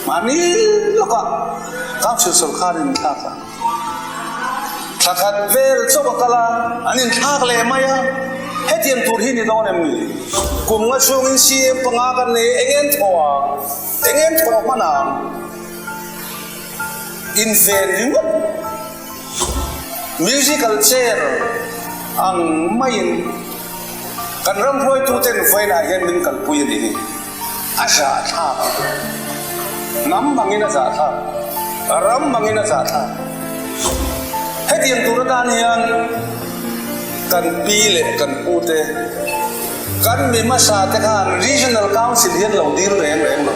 mani loka kam chu sol kharin thaka thakat vel chobakala anin thak le maya hetiam tur hi ni don em ni kum nga sungin si panga kan ne engen thoa mana in ven musical chair ang main kan ram hoi tu ten foi na hen min kal pui ni asha tha nam bangina za tha ram bangina za tha hetiam tur dan hian kan pi le kan pu te kan mi ma sa te khan regional council hian lo dir reng lo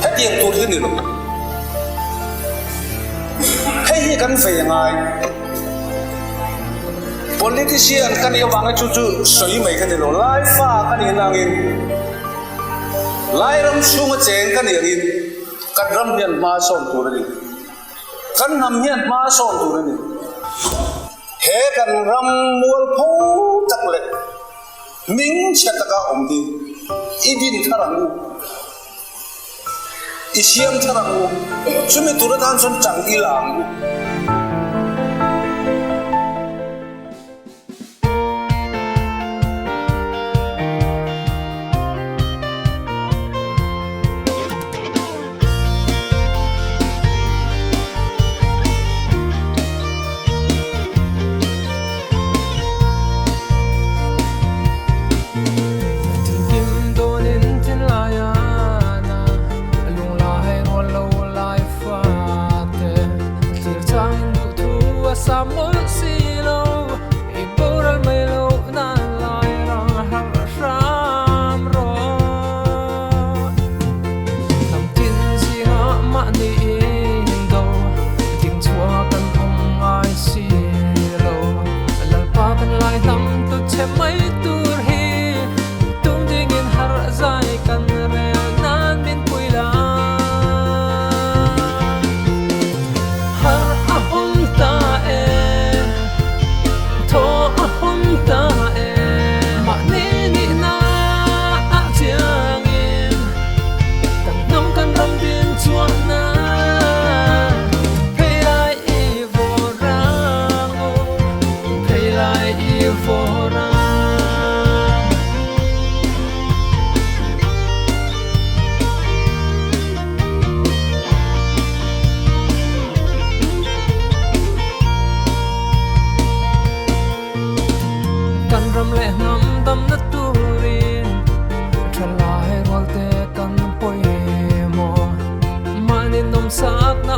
hetiam tur hi ni lo hei kan fe ngai politician kan ia wang chu soi mai kan lo lai fa kan ni nangin lai ram sunga cheng kan ni rin kan ram hian ma son tur ni kan nam hian ma son tur ni he kan ram mual pho tak le ming chataka omdi idin tharang isiam tharang chumi turatan son chang ilang Samul silo ibural melo na lai rang har ram ro nam tin si ha ma ni do ting chua kan ong ai si lo lal pa kan lai tam tu che mai tur hi tung ding in har zai kan re nan min pui la har ahum ta le nam dam na turin thalai rolte kan poi mo manin nom sak na